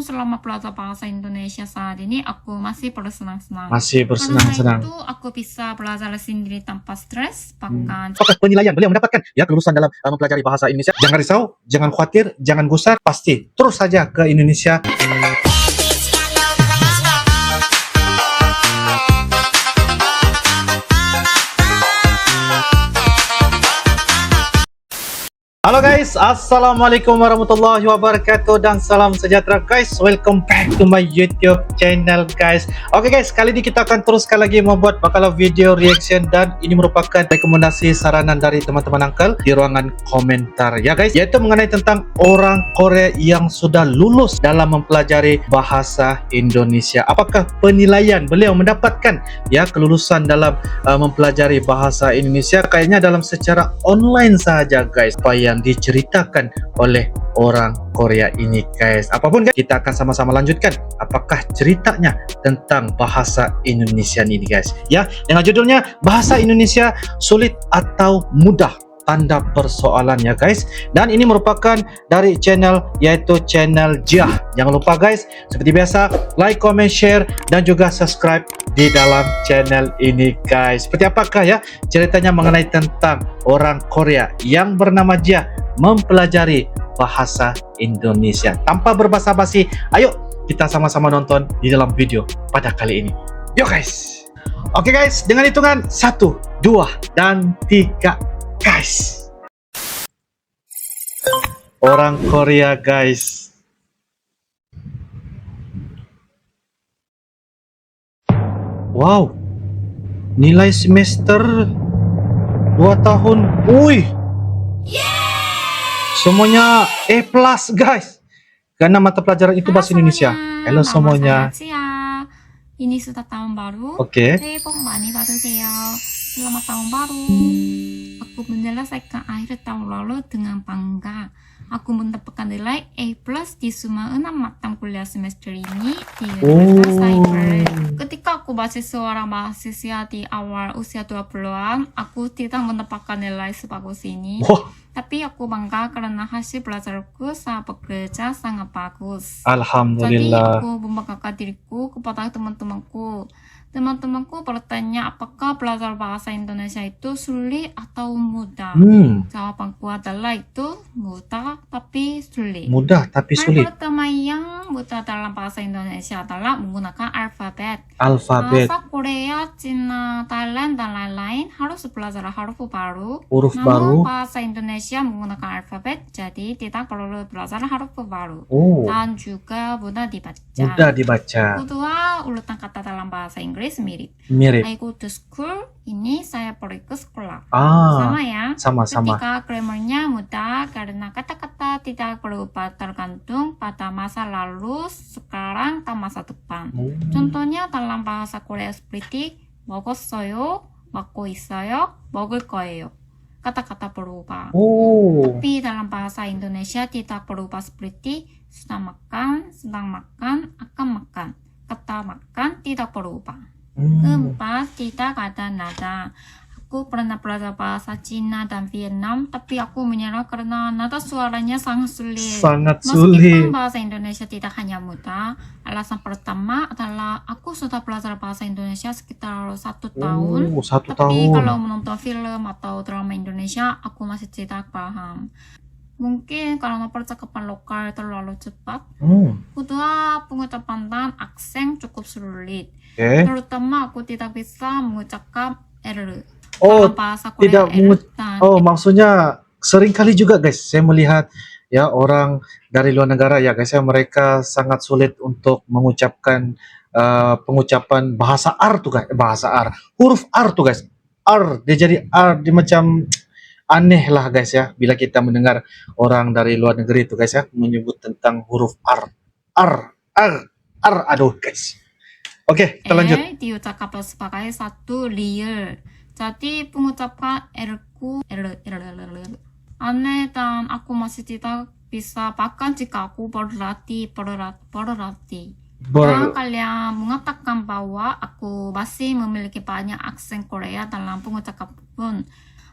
selama belajar bahasa Indonesia saat ini aku masih bersenang-senang. Masih bersenang-senang. Karena itu aku bisa belajar sendiri tanpa stres, bahkan Apakah penilaian beliau mendapatkan ya kelulusan dalam mempelajari bahasa Indonesia? Jangan risau, jangan khawatir, jangan gusar, pasti terus saja ke Indonesia. Halo guys, assalamualaikum warahmatullahi wabarakatuh dan salam sejahtera guys. Welcome back to my YouTube channel guys. Oke guys, kali ini kita akan teruskan lagi membuat bakalan video reaction dan ini merupakan rekomendasi saranan dari teman-teman uncle di ruangan komentar ya guys, yaitu mengenai tentang orang Korea yang sudah lulus dalam mempelajari bahasa Indonesia. Apakah penilaian beliau mendapatkan ya kelulusan dalam mempelajari bahasa Indonesia? Kayaknya dalam secara online saja guys, apa yang diceritakan oleh orang Korea ini guys. Apapun guys, kita akan sama-sama lanjutkan apakah ceritanya tentang bahasa Indonesia ini guys ya, dengan judulnya bahasa Indonesia sulit atau mudah, tanda persoalan ya guys. Dan ini merupakan dari channel yaitu channel Jiah. Jangan lupa guys, seperti biasa like, comment, share dan juga subscribe di dalam channel ini guys. Seperti apakah ya ceritanya mengenai tentang orang Korea yang bernama Jiah mempelajari bahasa Indonesia. Tanpa berbasa-basi, ayo kita sama-sama nonton di dalam video pada kali ini. Yuk guys. Oke guys, dengan hitungan 1, 2 dan 3 guys. Orang Korea guys. Wow. Nilai semester 2 tahun. Wih. Semuanya A+ guys. Karena mata pelajaran itu bahasa Indonesia. Halo semuanya. Ini sudah tahun baru. Oke. 새해 복 많이 받으세요. Selamat tahun baru. Aku menyelesaikan akhir tahun lalu dengan bangga. Aku mendapatkan nilai A+ di semua 6 mata kuliah semester ini di Universitas Cyber. Ketika aku masih seorang mahasiswa di awal usia 20-an, aku tidak mendapatkan nilai sebagus ini. Tapi aku bangga karena hasil belajarku saat bekerja sangat bagus. Alhamdulillah. Jadi aku membanggakan diriku kepada teman-temanku. Teman-temanku bertanya apakah belajar bahasa Indonesia itu sulit atau mudah. Jawabanku adalah itu mudah tapi sulit. Mudah tapi sulit. Hal pertama yang mudah dalam bahasa Indonesia adalah menggunakan alfabet. Bahasa Korea, Cina, Thailand dan lain-lain harus belajar huruf baru. Namun bahasa Indonesia menggunakan alfabet, jadi tidak perlu belajar huruf baru. Dan juga mudah dibaca. Mudah dibaca. Kedua, urutan kata dalam bahasa Inggris mirip. I go to school, ini saya pergi ke sekolah. Sama ya. Sama-sama. Ketika grammarnya mudah karena kata-kata tidak berubah tergantung pada masa lalu, sekarang, dan masa depan. Contohnya dalam bahasa Korea seperti 먹었어요, 먹고 있어요, 먹을 거예요. Kata-kata berubah. Tapi dalam bahasa Indonesia tidak berubah seperti sudah makan, sedang makan, akan makan. Kata makan tidak berubah. Keempat, tidak ada nada. Aku pernah belajar bahasa Cina dan Vietnam, tapi aku menyerah karena nada suaranya sangat sulit. Meskipun bahasa Indonesia tidak hanya mudah, alasan pertama adalah aku sudah belajar bahasa Indonesia sekitar 1 tahun. Tapi kalau menonton film atau drama Indonesia, aku masih tidak paham. Mungkin karena percakapan lokal terlalu cepat. Kedua, pengucapan dan aksen cukup sulit. Terutama aku tidak bisa mengucapkan R. Bahasa Korea maksudnya sering kali juga guys saya melihat ya orang dari luar negara ya guys ya, mereka sangat sulit untuk mengucapkan pengucapan bahasa R tuh guys, bahasa R. Huruf R tuh guys. R dia jadi R, dia macam aneh lah guys ya bila kita mendengar orang dari luar negeri itu guys ya menyebut tentang huruf R. Aduh guys. Oke, kita lanjut. diucapkan sebagai satu real. Jadi pengucapan R-ku aneh dan aku masih tidak bisa, bahkan jika aku berlatih. Dan kalian mengatakan bahwa aku masih memiliki banyak aksen Korea dalam pengucapan.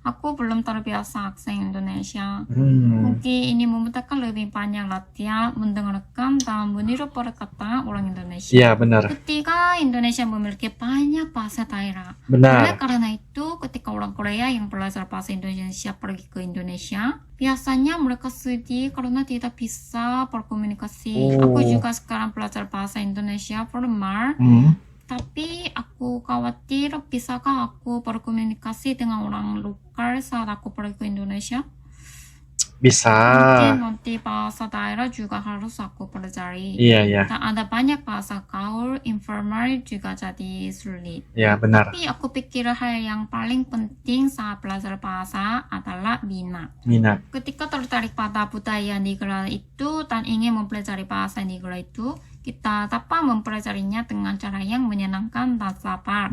Aku belum terbiasa aksen Indonesia. Hmm. Mungkin ini membutuhkan lebih banyak latihan mendengarkan dan meniru perkataan orang Indonesia. Iya, benar. Ketika Indonesia memiliki banyak bahasa daerah. Benar. Karena itu, ketika orang Korea yang belajar bahasa Indonesia pergi ke Indonesia, biasanya mereka sedih karena tidak bisa berkomunikasi. Oh. Aku juga sekarang belajar bahasa Indonesia formal. Tapi aku khawatir bisakah aku berkomunikasi dengan orang lokal saat aku pergi ke Indonesia? Bisa. Mungkin nanti bahasa daerah juga harus aku pelajari. Iya. Dan ada banyak bahasa gaul, informal juga jadi sulit. Iya, benar. Tapi aku pikir hal yang paling penting saat belajar bahasa adalah minat. Ketika tertarik pada budaya negara itu dan ingin mempelajari bahasa negara itu, kita dapat mempelajarinya dengan cara yang menyenangkan dan sabar.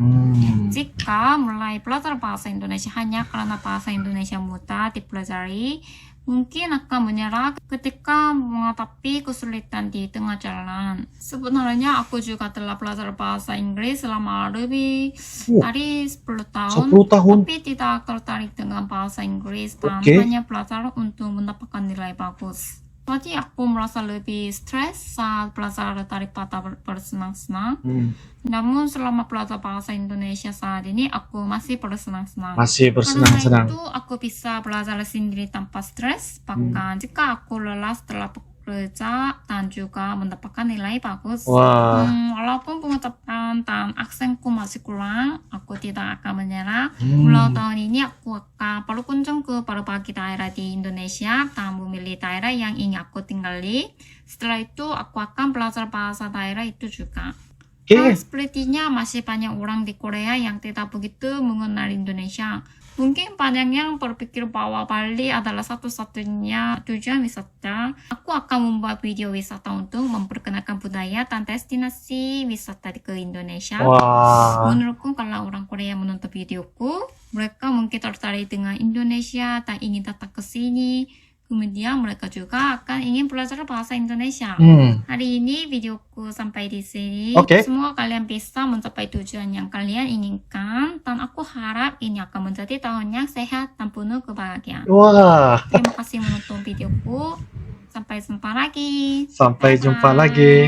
Jika mulai belajar bahasa Indonesia hanya karena bahasa Indonesia mudah dipelajari, mungkin akan menyerah ketika menghadapi kesulitan di tengah jalan. Sebenarnya aku juga telah belajar bahasa Inggris selama lebih dari 10 tahun, 10 tahun. tapi tidak tertarik dengan bahasa Inggris dan Oke. hanya belajar untuk mendapatkan nilai bagus. Jadi aku merasa lebih stres saat belajar daripada bersenang-senang. Namun selama belajar bahasa Indonesia saat ini, aku masih bersenang-senang. Masih bersenang-senang. Karena itu aku bisa belajar sendiri tanpa stres. Bahkan jika aku lelah setelah bekerja dan juga mendapatkan nilai bagus. Wah. Walaupun pengucapan dan aksenku masih kurang, aku tidak akan menyerah. Mulai tahun ini aku akan berkunjung ke berbagai daerah di Indonesia dan memilih daerah yang ingin aku tinggali. Setelah itu aku akan belajar bahasa daerah itu juga. Dan sepertinya masih banyak orang di Korea yang tidak begitu mengenal Indonesia. Mungkin banyak yang berpikir bahwa Bali adalah satu-satunya tujuan wisata. Aku akan membuat video wisata untuk memperkenalkan budaya dan destinasi wisata ke Indonesia. Wah. Menurutku kalau orang Korea menonton videoku, mereka mungkin tertarik dengan Indonesia dan ingin datang ke sini. Kemudian mereka juga akan ingin belajar bahasa Indonesia. Hari ini videoku sampai di sini. Semua kalian bisa mencapai tujuan yang kalian inginkan. Dan aku harap ini akan menjadi tahun yang sehat dan penuh kebahagiaan. Wah. Terima kasih menonton videoku. Sampai jumpa lagi. Sampai jumpa lagi.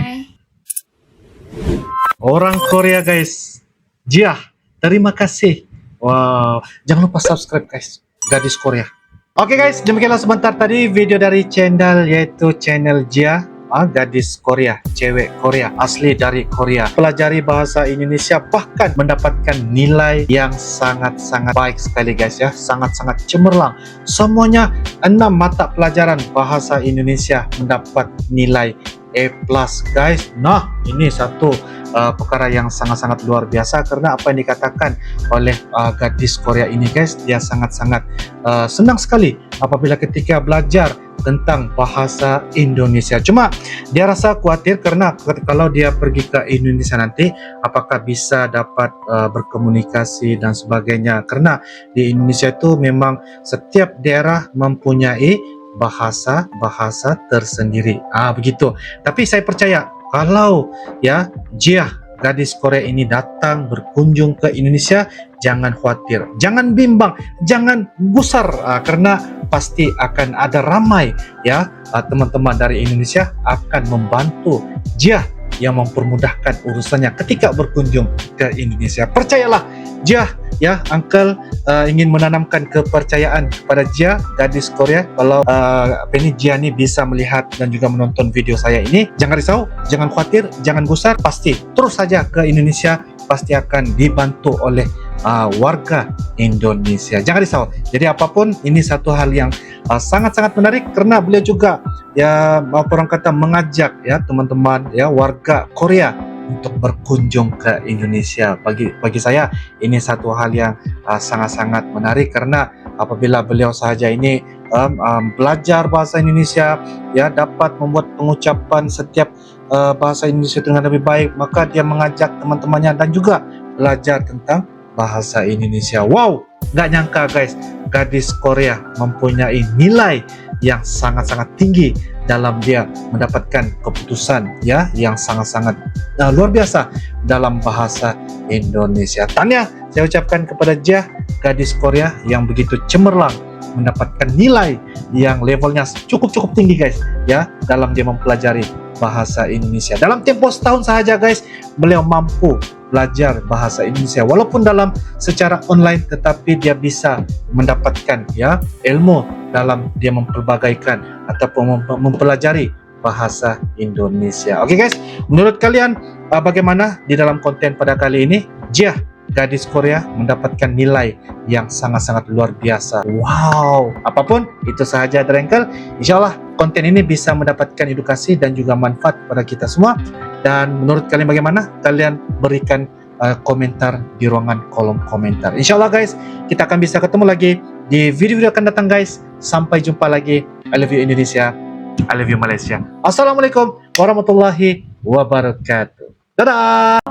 Orang Korea guys. Jia, terima kasih. Wow. Jangan lupa subscribe guys. Gadis Korea. Oke guys, demikianlah sebentar tadi video dari channel yaitu channel Jia, gadis Korea, cewek Korea, asli dari Korea, pelajari bahasa Indonesia bahkan mendapatkan nilai yang sangat-sangat baik sekali guys ya, sangat-sangat cemerlang. Semuanya 6 mata pelajaran bahasa Indonesia mendapat nilai A+ guys. Nah, ini satu perkara yang sangat-sangat luar biasa karena apa yang dikatakan oleh gadis Korea ini guys, dia sangat-sangat senang sekali apabila ketika belajar tentang bahasa Indonesia. Cuma dia rasa khawatir karena kalau dia pergi ke Indonesia nanti apakah bisa dapat berkomunikasi dan sebagainya, karena di Indonesia itu memang setiap daerah mempunyai bahasa tersendiri. Begitu. Tapi saya percaya kalau ya Jia, gadis Korea ini datang berkunjung ke Indonesia, jangan khawatir, jangan bimbang, jangan gusar, karena pasti akan ada ramai ya teman-teman dari Indonesia akan membantu Jia yang mempermudahkan urusannya ketika berkunjung ke Indonesia. Percayalah Jia ya, Uncle ingin menanamkan kepercayaan kepada Jia, gadis Korea. Kalau Jia ini bisa melihat dan juga menonton video saya ini, jangan risau, jangan khawatir, jangan gusar, pasti terus saja ke Indonesia, pasti akan dibantu oleh warga Indonesia. Jangan risau. Jadi apapun, ini satu hal yang sangat-sangat menarik karena beliau juga ya orang kata mengajak ya teman-teman ya warga Korea untuk berkunjung ke Indonesia. Bagi saya ini satu hal yang sangat-sangat menarik karena apabila beliau sahaja ini belajar bahasa Indonesia ya, dapat membuat pengucapan setiap bahasa Indonesia dengan lebih baik, maka dia mengajak teman-temannya dan juga belajar tentang bahasa Indonesia. Wow, nggak nyangka guys, gadis Korea mempunyai nilai yang sangat-sangat tinggi dalam dia mendapatkan keputusan ya yang sangat-sangat luar biasa dalam bahasa Indonesia. Tanya saya ucapkan kepada Jia, gadis Korea yang begitu cemerlang, mendapatkan nilai yang levelnya cukup tinggi guys ya, dalam dia mempelajari bahasa Indonesia. Dalam tempo setahun saja guys, beliau mampu belajar bahasa Indonesia walaupun dalam secara online, tetapi dia bisa mendapatkan ya ilmu dalam dia mempelbagaikan ataupun mempelajari bahasa Indonesia. Oke guys, menurut kalian bagaimana di dalam konten pada kali ini? Jia, gadis Korea, mendapatkan nilai yang sangat-sangat luar biasa. Wow, apapun itu sahaja Drengkel. Insya Allah konten ini bisa mendapatkan edukasi dan juga manfaat pada kita semua. Dan menurut kalian bagaimana? Kalian berikan komentar di ruangan kolom komentar. Insya Allah guys, kita akan bisa ketemu lagi di video-video akan datang guys. Sampai jumpa lagi. I love you Indonesia, I love you Malaysia. Assalamualaikum warahmatullahi wabarakatuh. Dadah.